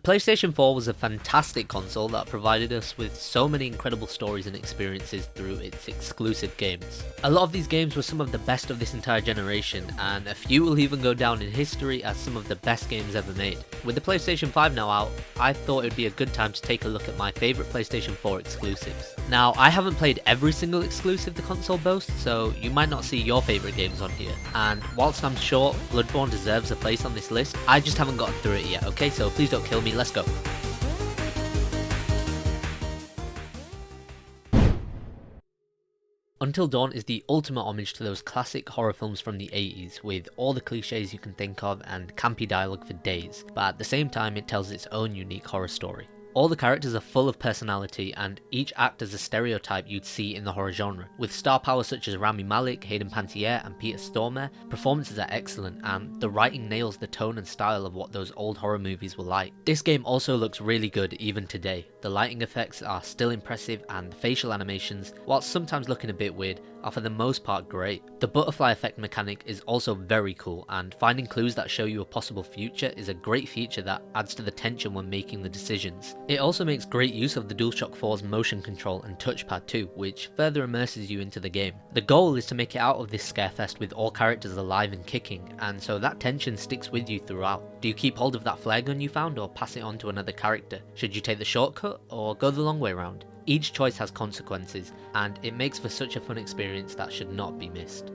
PlayStation 4 was a fantastic console that provided us with so many incredible stories and experiences through its exclusive games. A lot of these games were some of the best of this entire generation, and a few will even go down in history as some of the best games ever made. With the PlayStation 5 now out, I thought it would be a good time to take a look at my favourite PlayStation 4 exclusives. Now, I haven't played every single exclusive the console boasts, so you might not see your favourite games on here, and whilst I'm sure Bloodborne deserves a place on this list, I just haven't gotten through it yet, okay? So please don't kill me, let's go. Until Dawn is the ultimate homage to those classic horror films from the 80s, with all the cliches you can think of and campy dialogue for days, but at the same time it tells its own unique horror story. All the characters are full of personality, and each act as a stereotype you'd see in the horror genre. With star power such as Rami Malek, Hayden Panettiere and Peter Stormare, performances are excellent, and the writing nails the tone and style of what those old horror movies were like. This game also looks really good even today. The lighting effects are still impressive, and the facial animations, whilst sometimes looking a bit weird, are for the most part great. The butterfly effect mechanic is also very cool, and finding clues that show you a possible future is a great feature that adds to the tension when making the decisions. It also makes great use of the DualShock 4's motion control and touchpad too, which further immerses you into the game. The goal is to make it out of this scarefest with all characters alive and kicking, and so that tension sticks with you throughout. Do you keep hold of that flare gun you found or pass it on to another character? Should you take the shortcut or go the long way round? Each choice has consequences, and it makes for such a fun experience that should not be missed.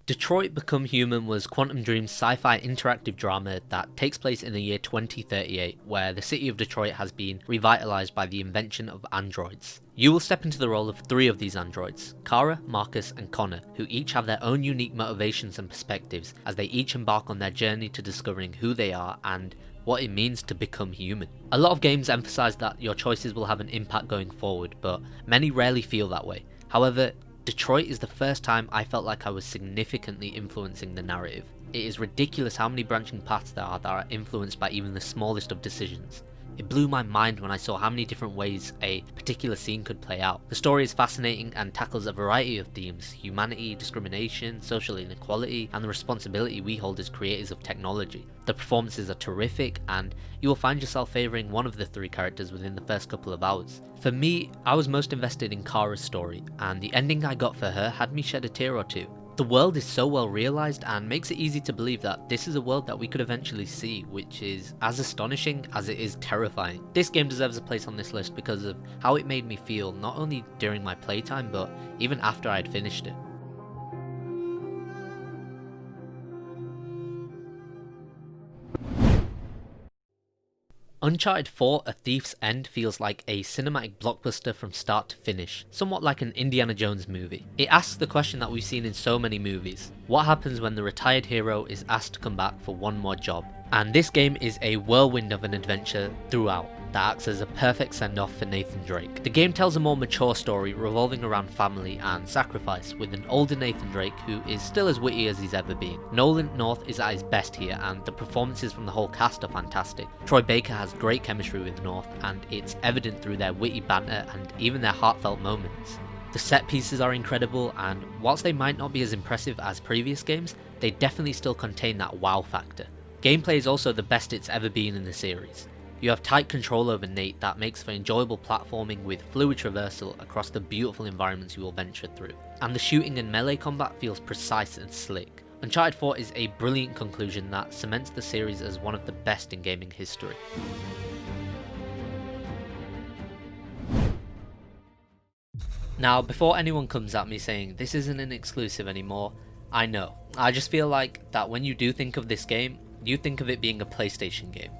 Detroit Become Human was Quantum Dream's sci-fi interactive drama that takes place in the year 2038, where the city of Detroit has been revitalized by the invention of androids. You will step into the role of 3 of these androids, Kara, Marcus and Connor, who each have their own unique motivations and perspectives as they each embark on their journey to discovering who they are and what it means to become human. A lot of games emphasize that your choices will have an impact going forward, but many rarely feel that way. However, Detroit is the first time I felt like I was significantly influencing the narrative. It is ridiculous how many branching paths there are that are influenced by even the smallest of decisions. It blew my mind when I saw how many different ways a particular scene could play out. The story is fascinating and tackles a variety of themes: humanity, discrimination, social inequality, and the responsibility we hold as creators of technology. The performances are terrific, and you will find yourself favouring one of the 3 characters within the first couple of hours. For me, I was most invested in Kara's story, and the ending I got for her had me shed a tear or two. The world is so well realised and makes it easy to believe that this is a world that we could eventually see, which is as astonishing as it is terrifying. This game deserves a place on this list because of how it made me feel, not only during my playtime but even after I had finished it. Uncharted 4: A Thief's End feels like a cinematic blockbuster from start to finish, somewhat like an Indiana Jones movie. It asks the question that we've seen in so many movies: what happens when the retired hero is asked to come back for one more job? And this game is a whirlwind of an adventure throughout that acts as a perfect send-off for Nathan Drake. The game tells a more mature story revolving around family and sacrifice, with an older Nathan Drake who is still as witty as he's ever been. Nolan North is at his best here, and the performances from the whole cast are fantastic. Troy Baker has great chemistry with North, and it's evident through their witty banter and even their heartfelt moments. The set pieces are incredible, and whilst they might not be as impressive as previous games, they definitely still contain that wow factor. Gameplay is also the best it's ever been in the series. You have tight control over Nate that makes for enjoyable platforming with fluid traversal across the beautiful environments you will venture through. And the shooting and melee combat feels precise and slick. Uncharted 4 is a brilliant conclusion that cements the series as one of the best in gaming history. Now, before anyone comes at me saying this isn't an exclusive anymore, I know. I just feel like that when you do think of this game, you think of it being a PlayStation game.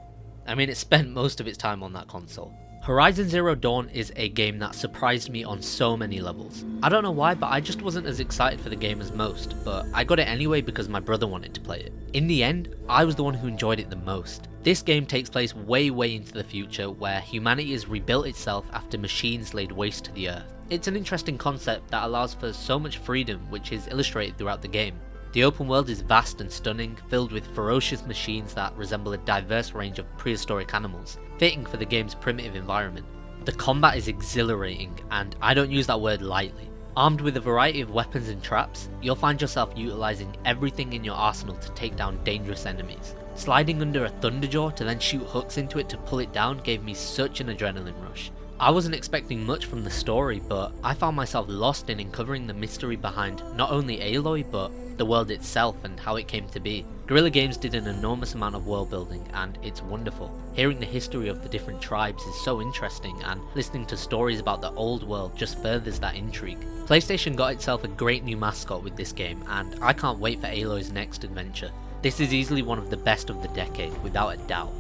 I mean, it spent most of its time on that console. Horizon Zero Dawn is a game that surprised me on so many levels. I don't know why, but I just wasn't as excited for the game as most, but I got it anyway because my brother wanted to play it. In the end, I was the one who enjoyed it the most. This game takes place way into the future, where humanity has rebuilt itself after machines laid waste to the earth. It's an interesting concept that allows for so much freedom, which is illustrated throughout the game. The open world is vast and stunning, filled with ferocious machines that resemble a diverse range of prehistoric animals, fitting for the game's primitive environment. The combat is exhilarating, and I don't use that word lightly. Armed with a variety of weapons and traps, you'll find yourself utilising everything in your arsenal to take down dangerous enemies. Sliding under a thunderjaw to then shoot hooks into it to pull it down gave me such an adrenaline rush. I wasn't expecting much from the story, but I found myself lost in uncovering the mystery behind not only Aloy, but the world itself and how it came to be. Guerrilla Games did an enormous amount of world building, and it's wonderful. Hearing the history of the different tribes is so interesting, and listening to stories about the old world just furthers that intrigue. PlayStation got itself a great new mascot with this game, and I can't wait for Aloy's next adventure. This is easily one of the best of the decade, without a doubt.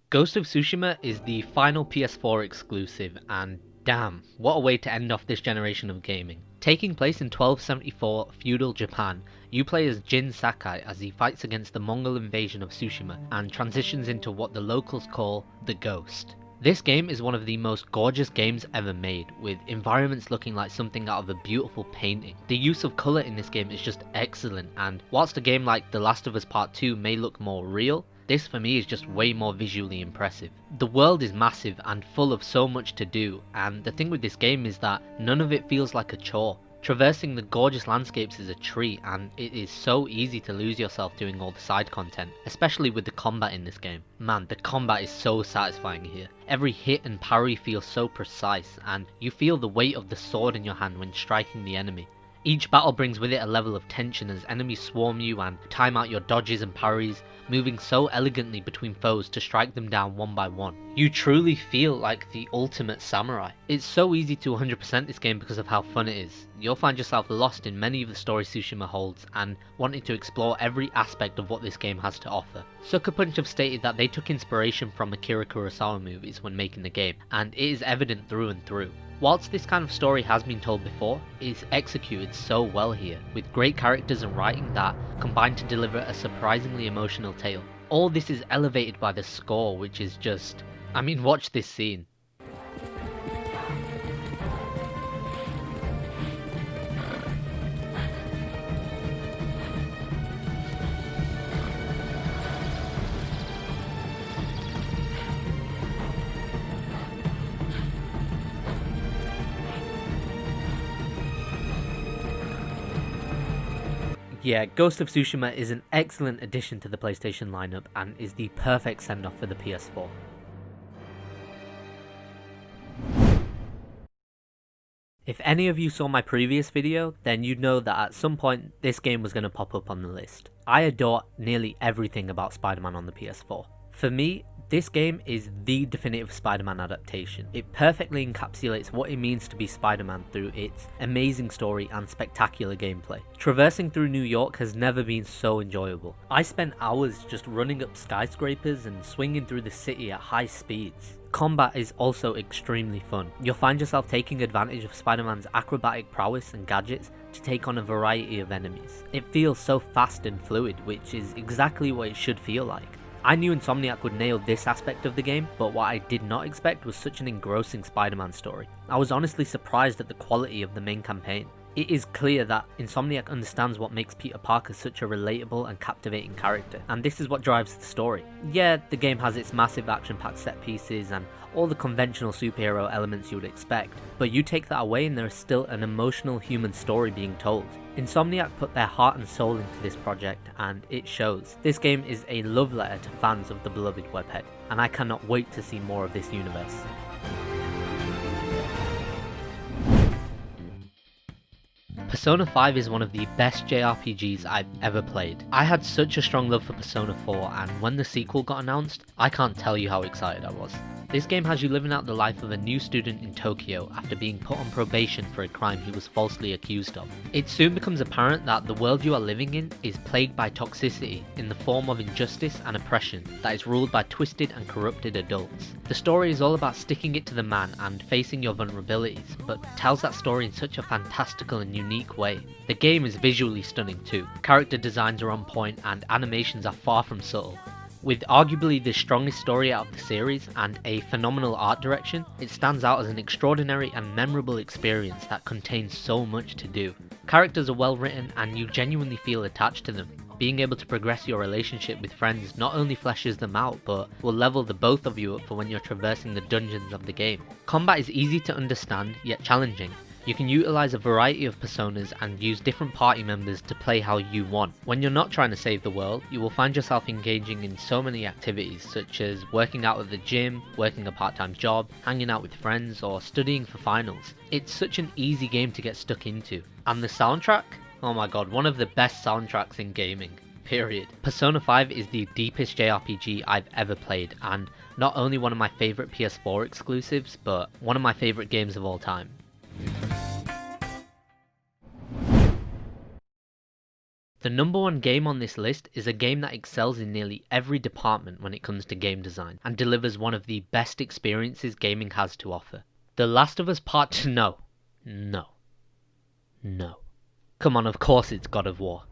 Ghost of Tsushima is the final PS4 exclusive, and damn, what a way to end off this generation of gaming. Taking place in 1274 feudal Japan, you play as Jin Sakai as he fights against the Mongol invasion of Tsushima and transitions into what the locals call the Ghost. This game is one of the most gorgeous games ever made, with environments looking like something out of a beautiful painting. The use of colour in this game is just excellent, and whilst a game like The Last of Us Part 2 may look more real, this for me is just way more visually impressive. The world is massive and full of so much to do, and the thing with this game is that none of it feels like a chore. Traversing the gorgeous landscapes is a treat, and it is so easy to lose yourself doing all the side content, especially with the combat in this game. Man, the combat is so satisfying here. Every hit and parry feels so precise, and you feel the weight of the sword in your hand when striking the enemy. Each battle brings with it a level of tension as enemies swarm you and time out your dodges and parries, moving so elegantly between foes to strike them down one by one. You truly feel like the ultimate samurai. It's so easy to 100% this game because of how fun it is. You'll find yourself lost in many of the stories Tsushima holds and wanting to explore every aspect of what this game has to offer. Sucker Punch have stated that they took inspiration from Akira Kurosawa movies when making the game, and it is evident through and through. Whilst this kind of story has been told before, it is executed so well here, with great characters and writing that combine to deliver a surprisingly emotional tale. All this is elevated by the score, which is just... I mean, watch this scene. Yeah, Ghost of Tsushima is an excellent addition to the PlayStation lineup and is the perfect send-off for the PS4. If any of you saw my previous video, then you'd know that at some point this game was going to pop up on the list. I adore nearly everything about SpiderMan on the PS4. For me, this game is the definitive Spider-Man adaptation. It perfectly encapsulates what it means to be Spider-Man through its amazing story and spectacular gameplay. Traversing through New York has never been so enjoyable. I spent hours just running up skyscrapers and swinging through the city at high speeds. Combat is also extremely fun. You'll find yourself taking advantage of Spider-Man's acrobatic prowess and gadgets to take on a variety of enemies. It feels so fast and fluid, which is exactly what it should feel like. I knew Insomniac would nail this aspect of the game, but what I did not expect was such an engrossing Spider-Man story. I was honestly surprised at the quality of the main campaign. It is clear that Insomniac understands what makes Peter Parker such a relatable and captivating character, and this is what drives the story. Yeah, the game has its massive action-packed set pieces and all the conventional superhero elements you would expect, but you take that away and there is still an emotional human story being told. Insomniac put their heart and soul into this project, and it shows. This game is a love letter to fans of the beloved webhead, and I cannot wait to see more of this universe. Persona 5 is one of the best JRPGs I've ever played. I had such a strong love for Persona 4, and when the sequel got announced, I can't tell you how excited I was. This game has you living out the life of a new student in Tokyo after being put on probation for a crime he was falsely accused of. It soon becomes apparent that the world you are living in is plagued by toxicity in the form of injustice and oppression that is ruled by twisted and corrupted adults. The story is all about sticking it to the man and facing your vulnerabilities, but tells that story in such a fantastical and unique way. The game is visually stunning too. Character designs are on point and animations are far from subtle. With arguably the strongest story out of the series and a phenomenal art direction, it stands out as an extraordinary and memorable experience that contains so much to do. Characters are well written and you genuinely feel attached to them. being able to progress your relationship with friends not only fleshes them out, but will level the both of you up for when you're traversing the dungeons of the game. Combat is easy to understand, yet challenging. You can utilize a variety of personas and use different party members to play how you want. When you're not trying to save the world, you will find yourself engaging in so many activities such as working out at the gym, working a part-time job, hanging out with friends, or studying for finals. It's such an easy game to get stuck into. And the soundtrack? Oh my god, one of the best soundtracks in gaming. Period. Persona 5 is the deepest JRPG I've ever played, and not only one of my favourite PS4 exclusives, but one of my favourite games of all time. The number one game on this list is a game that excels in nearly every department when it comes to game design, and delivers one of the best experiences gaming has to offer. The Last of Us Part 2, no. Come on, of course it's God of War.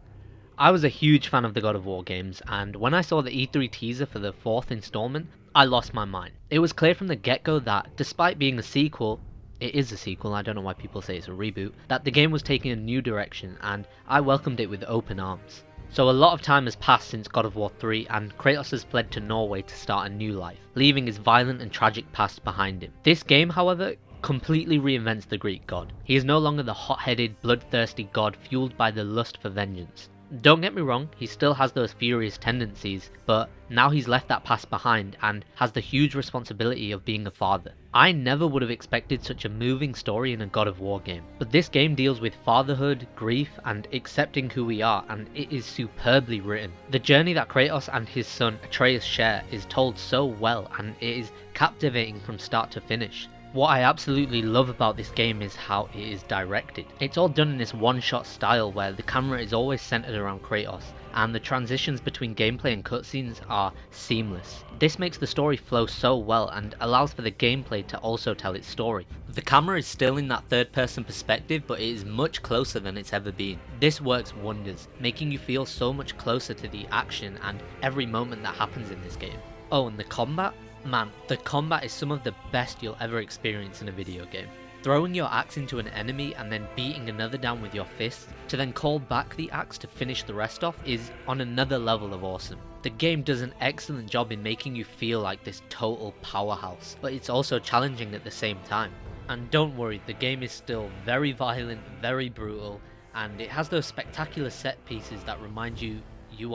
I was a huge fan of the God of War games, and when I saw the E3 teaser for the 4th installment, I lost my mind. It was clear from the get-go that, despite being a sequel, it is a sequel, I don't know why people say it's a reboot, that the game was taking a new direction, and I welcomed it with open arms. So a lot of time has passed since God of War 3, and Kratos has fled to Norway to start a new life, leaving his violent and tragic past behind him. This game, however, completely reinvents the Greek god. He is no longer the hot-headed, bloodthirsty god fueled by the lust for vengeance. Don't get me wrong, he still has those furious tendencies, but now he's left that past behind and has the huge responsibility of being a father. I never would have expected such a moving story in a God of War game, but this game deals with fatherhood, grief, and accepting who we are, and it is superbly written. The journey that Kratos and his son Atreus share is told so well, and it is captivating from start to finish. What I absolutely love about this game is how it is directed. It's all done in this one-shot style where the camera is always centered around Kratos, and the transitions between gameplay and cutscenes are seamless. This makes the story flow so well and allows for the gameplay to also tell its story. The camera is still in that third-person perspective, but it is much closer than it's ever been. This works wonders, making you feel so much closer to the action and every moment that happens in this game. Oh, and the combat? Man, the combat is some of the best you'll ever experience in a video game. Throwing your axe into an enemy and then beating another down with your fists, to then call back the axe to finish the rest off, is on another level of awesome. The game does an excellent job in making you feel like this total powerhouse, but it's also challenging at the same time. And don't worry, the game is still very violent, very brutal, and it has those spectacular set pieces that remind you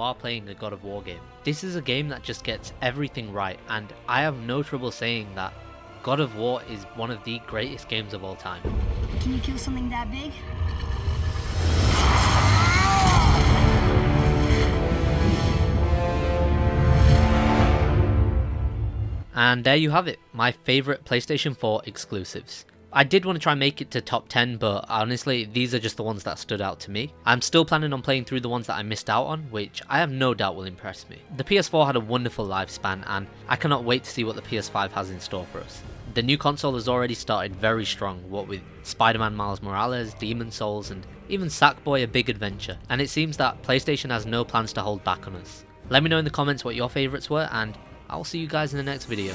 are playing a God of War game. This is a game that just gets everything right, and I have no trouble saying that God of War is one of the greatest games of all time. Can you kill something that big? And there you have it, my favourite PlayStation 4 exclusives. I did want to try and make it to top 10, but honestly, these are just the ones that stood out to me. I'm still planning on playing through the ones that I missed out on, which I have no doubt will impress me. The PS4 had a wonderful lifespan, and I cannot wait to see what the PS5 has in store for us. The new console has already started very strong, what with SpiderMan Miles Morales, Demon's Souls, and even Sackboy: A Big Adventure, and it seems that PlayStation has no plans to hold back on us. Let me know in the comments what your favourites were, and I'll see you guys in the next video.